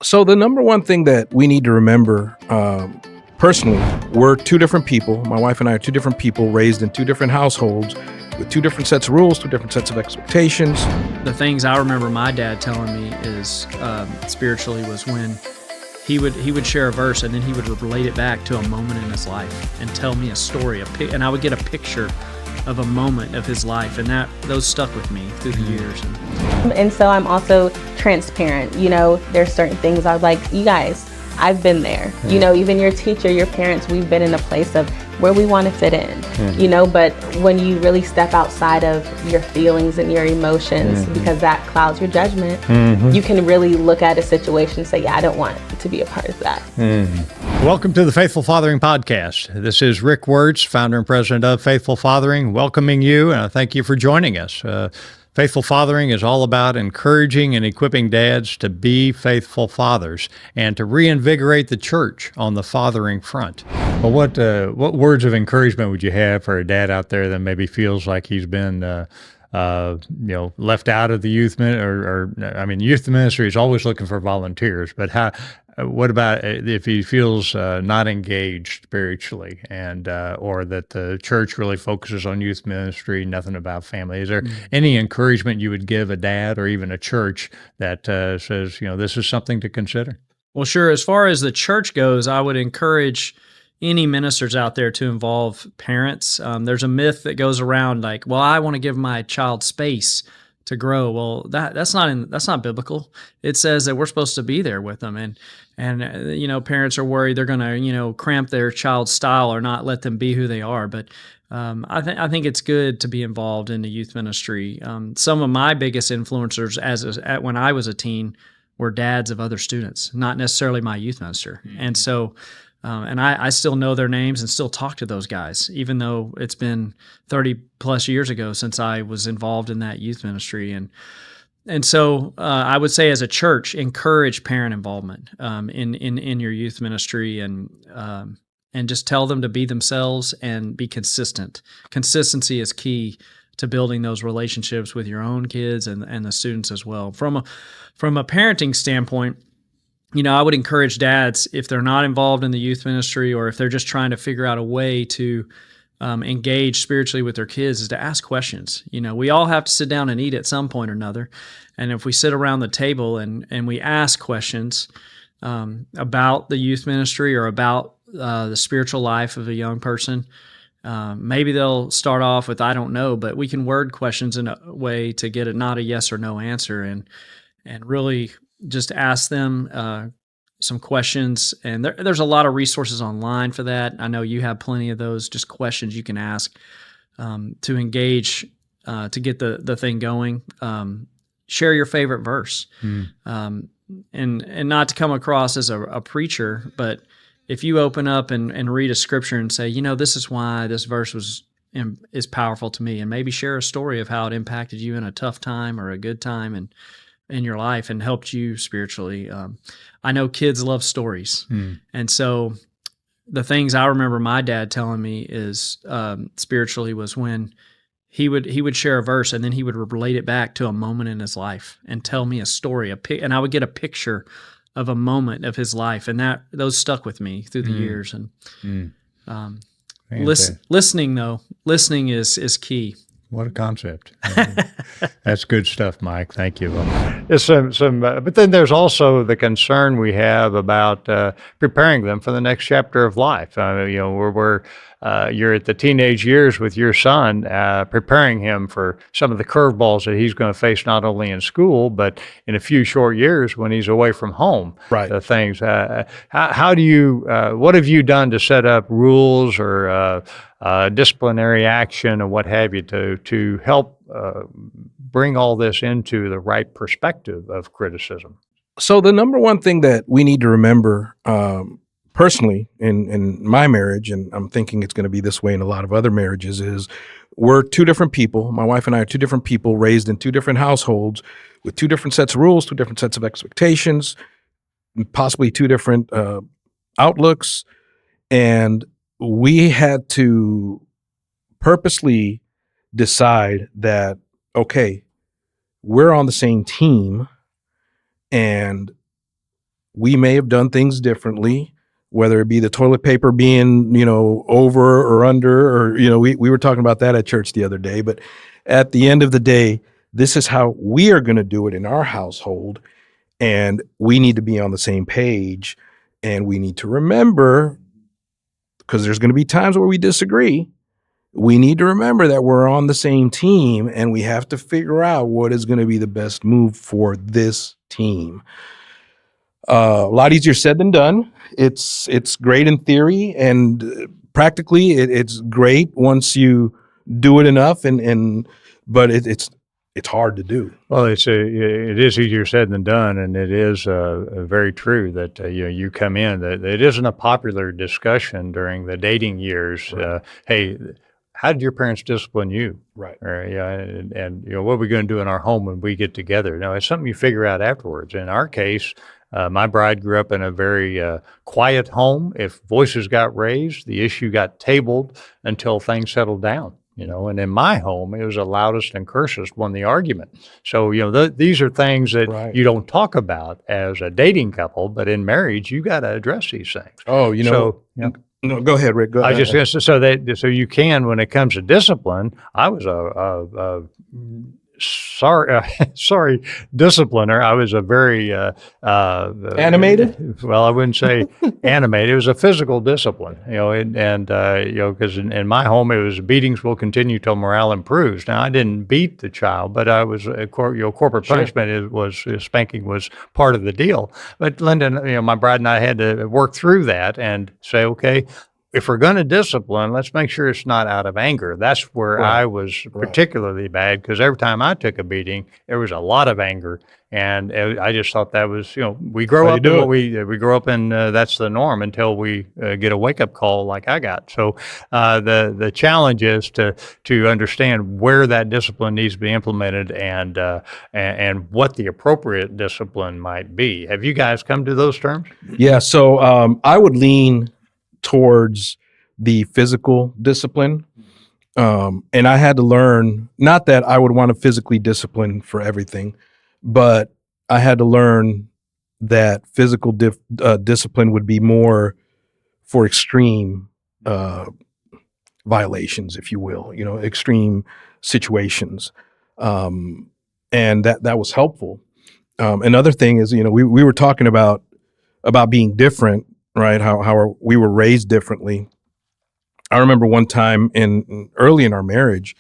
So the number one thing that we need to remember, personally, we're two different people. My wife and I are two different people raised in two different households with two different sets of rules, two different sets of expectations. The things I remember my dad telling me is spiritually was when he would share a verse and then he would relate it back to a moment in his life and tell me a story, and I would get a picture of a moment of his life, and those stuck with me through the years. And so I'm also transparent. There's certain things I'm like, you guys, I've been there. Even your teacher, your parents, we've been in a place of where we want to fit in, but when you really step outside of your feelings and your emotions, because that clouds your judgment, you can really look at a situation and say, yeah, I don't want to be a part of that. Welcome to the Faithful Fathering Podcast. This is Rick Wertz, founder and president of Faithful Fathering, welcoming you, and I thank you for joining us. Faithful Fathering is all about encouraging and equipping dads to be faithful fathers and to reinvigorate the church on the fathering front. Well, what words of encouragement would you have for a dad out there that maybe feels like he's been left out of the youth youth ministry is always looking for volunteers, but what about if he feels not engaged spiritually, and or that the church really focuses on youth ministry, nothing about family? Is there any encouragement you would give a dad or even a church that says, this is something to consider? Well, sure. As far as the church goes, I would encourage any ministers out there to involve parents. There's a myth that goes around like, well, I want to give my child space to grow. Well, that's not biblical. It says that we're supposed to be there with them, and parents are worried they're going to cramp their child's style or not let them be who they are. But I think it's good to be involved in the youth ministry. Some of my biggest influencers when I was a teen were dads of other students, not necessarily my youth minister, and so. And I still know their names and still talk to those guys, even though it's been 30 plus years ago since I was involved in that youth ministry. And so I would say as a church, encourage parent involvement in your youth ministry, and just tell them to be themselves and be consistent. Consistency is key to building those relationships with your own kids and the students as well. From a parenting standpoint, I would encourage dads, if they're not involved in the youth ministry or if they're just trying to figure out a way to engage spiritually with their kids, is to ask questions. We all have to sit down and eat at some point or another. And if we sit around the table and we ask questions about the youth ministry or about the spiritual life of a young person, maybe they'll start off with, I don't know, but we can word questions in a way to get it not a yes or no answer, and really just ask them some questions. And there's a lot of resources online for that. I know you have plenty of those, just questions you can ask to engage, to get the thing going. Share your favorite verse. And not to come across as a preacher, but if you open up and read a scripture and say, this is why this verse is powerful to me, and maybe share a story of how it impacted you in a tough time or a good time and in your life and helped you spiritually. I know kids love stories. And so the things I remember my dad telling me is spiritually was when he would share a verse and then he would relate it back to a moment in his life and tell me a story, and I would get a picture of a moment of his life, and those stuck with me through the years. And listening is key. What a concept. That's good stuff, Mike. Thank you. There's but then there's also the concern we have about preparing them for the next chapter of life. You're at the teenage years with your son, preparing him for some of the curveballs that he's going to face, not only in school, but in a few short years when he's away from home. Right. How do you, what have you done to set up rules or disciplinary action or what have you to help bring all this into the right perspective of criticism? So the number one thing that we need to remember, personally, in my marriage, and I'm thinking it's going to be this way in a lot of other marriages, is we're two different people. My wife and I are two different people raised in two different households with two different sets of rules, two different sets of expectations, possibly two different outlooks. And we had to purposely decide that, okay, we're on the same team, and we may have done things differently, whether it be the toilet paper being, over or under, or, we were talking about that at church the other day. But at the end of the day, this is how we are going to do it in our household. And we need to be on the same page. And we need to remember, because there's going to be times where we disagree, we need to remember that we're on the same team and we have to figure out what is going to be the best move for this team. A lot easier said than done. It's great in theory, and practically it's great once you do it enough, but it's hard to do. Well, it is easier said than done, and it is very true that you come in that it isn't a popular discussion during the dating years. Right. Hey, how did your parents discipline you? Right. Or, and what are we going to do in our home when we get together? Now, it's something you figure out afterwards. In our case, my bride grew up in a very quiet home. If voices got raised, the issue got tabled until things settled down. And in my home, it was the loudest and cursest won the argument. So, these are things that Right. you don't talk about as a dating couple, but in marriage, you got to address these things. Oh, So, no, go ahead, Rick. Go I ahead. just so you can, when it comes to discipline, I was a sorry discipliner. I was a very Animated? Well, I wouldn't say animated. It was a physical discipline, because in my home it was beatings will continue till morale improves. Now I didn't beat the child, but I was corporate Sure. punishment spanking was part of the deal. But Linda, my bride and I had to work through that and say, okay, if we're going to discipline, let's make sure it's not out of anger. That's where Right. I was particularly bad, because every time I took a beating, there was a lot of anger, and I just thought that was, we grow How you up do in it. what we grow up in. That's the norm until we get a wake up call like I got. So the challenge is to understand where that discipline needs to be implemented and what the appropriate discipline might be. Have you guys come to those terms? Yeah. So I would lean towards the physical discipline. And I had to learn, not that I would want to physically discipline for everything, but I had to learn that physical discipline would be more for extreme violations, if you will, extreme situations. And that was helpful. Another thing is, we were talking about being different, right? How we were raised differently. I remember one time early in our marriage,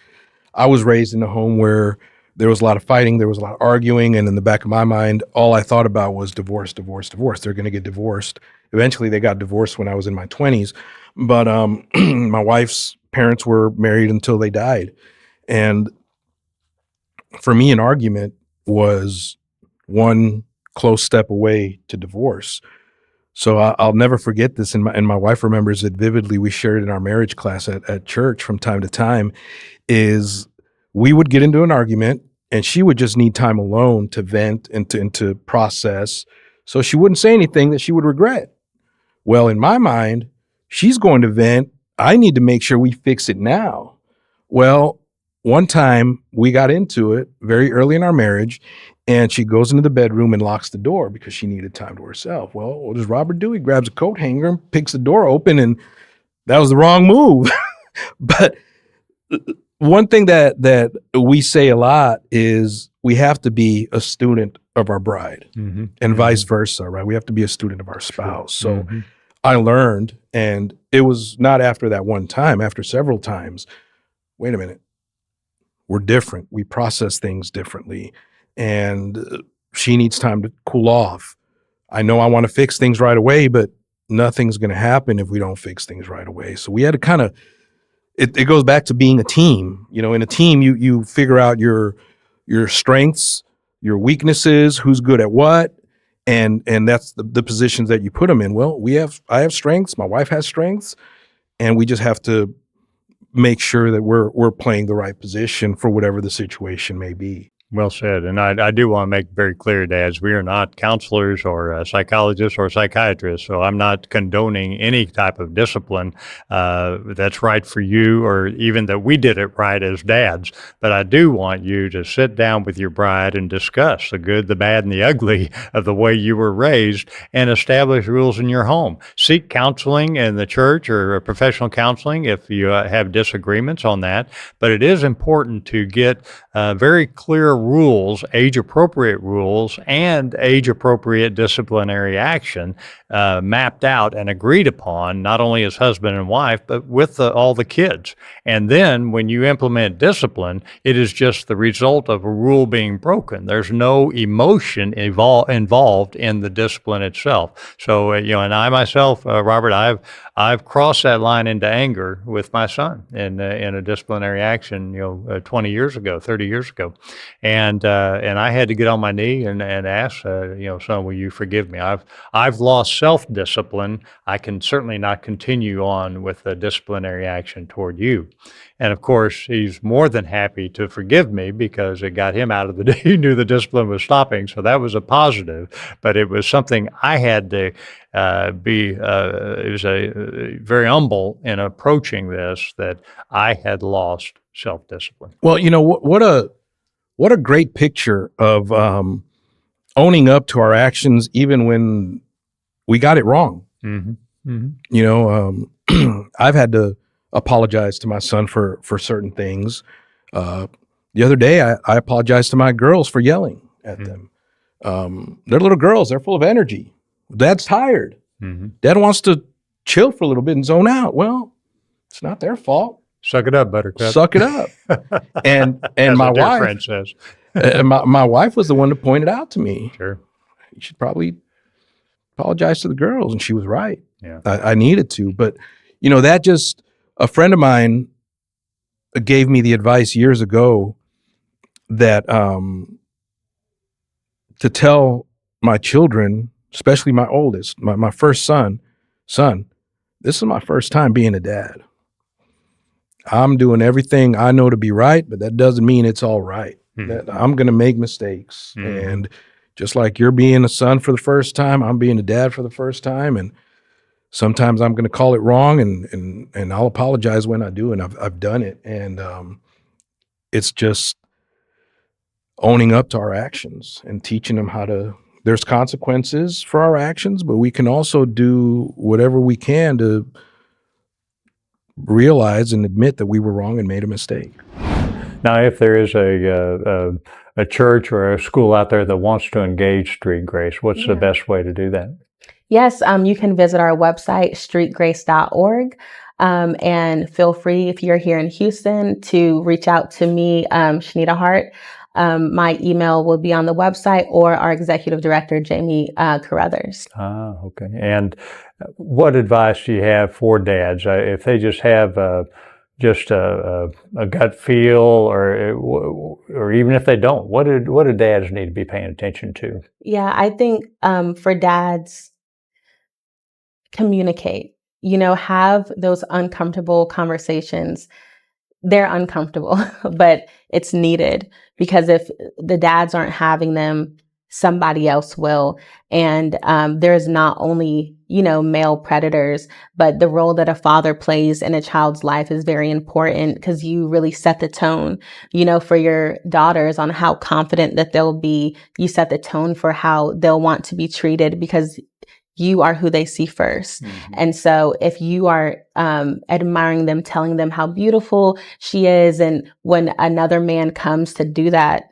I was raised in a home where there was a lot of fighting, there was a lot of arguing, and in the back of my mind, all I thought about was divorce, divorce, divorce. They're going to get divorced. Eventually, they got divorced when I was in my 20s, but my wife's parents were married until they died. And for me, an argument was one close step away to divorce. So I'll never forget this, and my wife remembers it vividly. We shared in our marriage class at church from time to time, is we would get into an argument, and she would just need time alone to vent and to process, so she wouldn't say anything that she would regret. Well, in my mind, she's going to vent. I need to make sure we fix it now. Well, one time we got into it very early in our marriage, and she goes into the bedroom and locks the door because she needed time to herself. Well, what does Robert do? He grabs a coat hanger and picks the door open, and that was the wrong move. But one thing that we say a lot is we have to be a student of our bride, and vice versa, right? We have to be a student of our spouse. So I learned, and it was not after that one time, after several times, wait a minute, we're different. We process things differently. And she needs time to cool off. I know I want to fix things right away, but nothing's going to happen if we don't fix things right away. So we had to kind of, it goes back to being a team. In a team, you figure out your strengths, your weaknesses, who's good at what, and that's the positions that you put them in. Well, I have strengths, my wife has strengths, and we just have to make sure that we're playing the right position for whatever the situation may be. Well said. And I do want to make very clear, dads, we are not counselors or psychologists or psychiatrists. So I'm not condoning any type of discipline that's right for you, or even that we did it right as dads. But I do want you to sit down with your bride and discuss the good, the bad, and the ugly of the way you were raised, and establish rules in your home. Seek counseling in the church or professional counseling if you have disagreements on that. But it is important to get very clear rules, age-appropriate rules, and age-appropriate disciplinary action mapped out and agreed upon, not only as husband and wife, but with all the kids. And then when you implement discipline, it is just the result of a rule being broken. There's no emotion involved in the discipline itself. So, and I myself, Robert, I've crossed that line into anger with my son in a disciplinary action, 20 years ago, 30 years ago. And I had to get on my knee and ask, son, will you forgive me? I've lost self-discipline. I can certainly not continue on with a disciplinary action toward you. And of course, he's more than happy to forgive me because it got him out of the day. He knew the discipline was stopping, so that was a positive. But it was something I had to it was very humble in approaching this, that I had lost self-discipline. Well, what a great picture of owning up to our actions, even when we got it wrong. Mm-hmm. Mm-hmm. I've had to apologize to my son for certain things. The other day, I apologized to my girls for yelling at them. They're little girls. They're full of energy. Dad's tired. Mm-hmm. Dad wants to chill for a little bit and zone out. Well, it's not their fault. Suck it up, Buttercup. Suck it up. And As my a dear wife, friend says. my wife was the one to point it out to me. Sure. You should probably apologize to the girls. And she was right. Yeah. I needed to. But, that just, a friend of mine gave me the advice years ago that to tell my children, especially my oldest, my first son, this is my first time being a dad. I'm doing everything I know to be right, but that doesn't mean it's all right. That I'm going to make mistakes. And just like you're being a son for the first time, I'm being a dad for the first time. And sometimes I'm going to call it wrong, and I'll apologize when I do. And I've done it. And it's just owning up to our actions and teaching them there's consequences for our actions, but we can also do whatever we can to realize and admit that we were wrong and made a mistake. Now, if there is a church or a school out there that wants to engage Street Grace, what's the best way to do that? Yes, you can visit our website, streetgrace.org, and feel free, if you're here in Houston, to reach out to me, Shanita Hart. My email will be on the website, or our executive director, Jamie Carruthers. Okay. And what advice do you have for dads if they just have a gut feel, or even if they don't? What do dads need to be paying attention to? Yeah, I think for dads, communicate. Have those uncomfortable conversations. They're uncomfortable, but it's needed, because if the dads aren't having them, somebody else will. And there's not only, male predators, but the role that a father plays in a child's life is very important, because you really set the tone, for your daughters on how confident that they'll be. You set the tone for how they'll want to be treated, because you are who they see first. Mm-hmm. And so if you are admiring them, telling them how beautiful she is, and when another man comes to do that,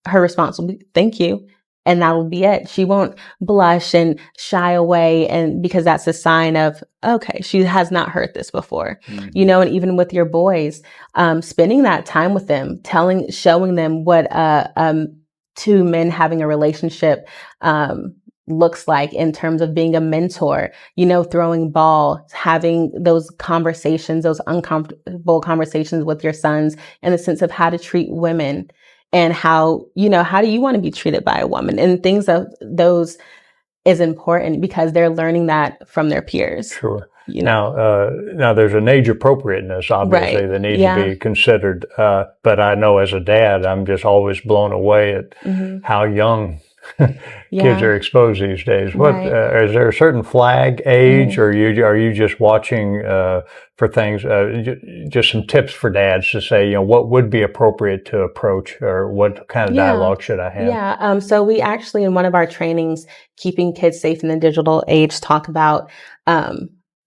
her response will be, thank you. And that will be it. She won't blush and shy away, and because that's a sign of, okay, she has not heard this before. Mm-hmm. And even with your boys, spending that time with them, showing them what two men having a relationship looks like in terms of being a mentor, throwing ball, having those conversations, those uncomfortable conversations with your sons, in the sense of how to treat women, and how do you want to be treated by a woman, and things of those is important because they're learning that from their peers. Sure. You know? Now there's an age appropriateness, obviously, Right. that needs Yeah. to be considered. But I know as a dad, I'm just always blown away at how young kids Yeah. are exposed these days. What Right. is there a certain flag age, or are you just watching for things? Just some tips for dads to say, what would be appropriate to approach, or what kind of Yeah. dialogue should I have? Yeah. So we actually, in one of our trainings, Keeping Kids Safe in the Digital Age, talk about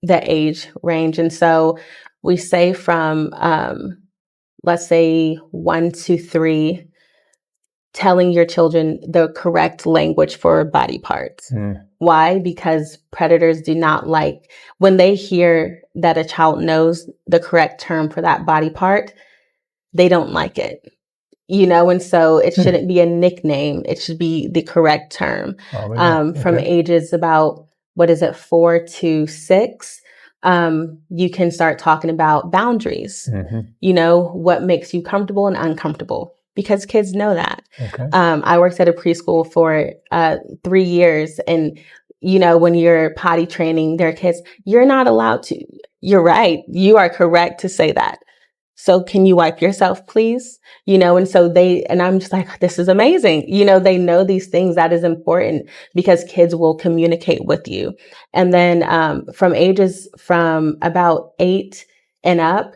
the age range. And so we say from, let's say 1 to 3, telling your children the correct language for body parts. Why? Because predators do not like when they hear that a child knows the correct term for that body part, they don't like it. And so it shouldn't be a nickname. It should be the correct term. From ages about, 4 to 6, you can start talking about boundaries. What makes you comfortable and uncomfortable, because kids know that. I worked at a preschool for 3 years, and when you're potty training their kids, you're not allowed to. You're right. You are correct to say that. So can you wipe yourself, please? And so I'm just like, this is amazing. They know these things. That is important because kids will communicate with you. And then, from ages from about 8 and up,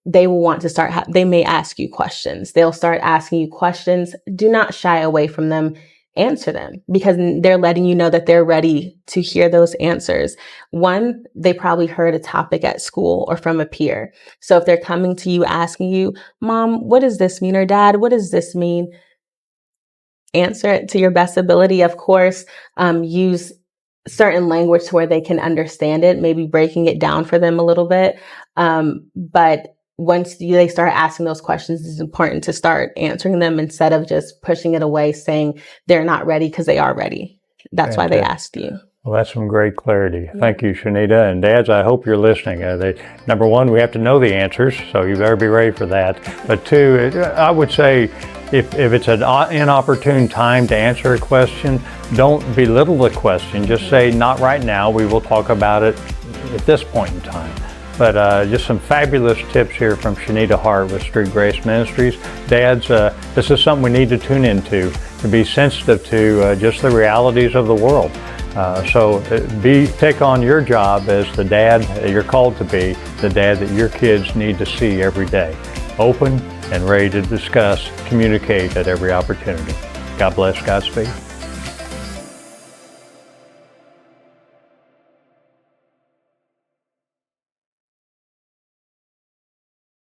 they will want to they may ask you questions. They'll start asking you questions. Do not shy away from them. Answer them, because they're letting you know that they're ready to hear those answers. One, they probably heard a topic at school or from a peer. So if they're coming to you asking you, Mom, what does this mean? Or Dad, what does this mean? Answer it to your best ability. Of course, use certain language to where they can understand it, maybe breaking it down for them a little bit. But once they start asking those questions, it's important to start answering them instead of just pushing it away, saying they're not ready, because they are ready. That's why they asked you. Well, that's some great clarity. Thank you, Shanita. And dads, I hope you're listening. Number one, we have to know the answers, so you better be ready for that. But two, I would say if it's an inopportune time to answer a question, don't belittle the question. Just say, not right now. We will talk about it at this point in time. But just some fabulous tips here from Shanita Hart with Street Grace Ministries. Dads, this is something we need to tune into, to be sensitive to just the realities of the world. So take on your job as the dad you're called to be, the dad that your kids need to see every day. Open and ready to discuss, communicate at every opportunity. God bless, Godspeed.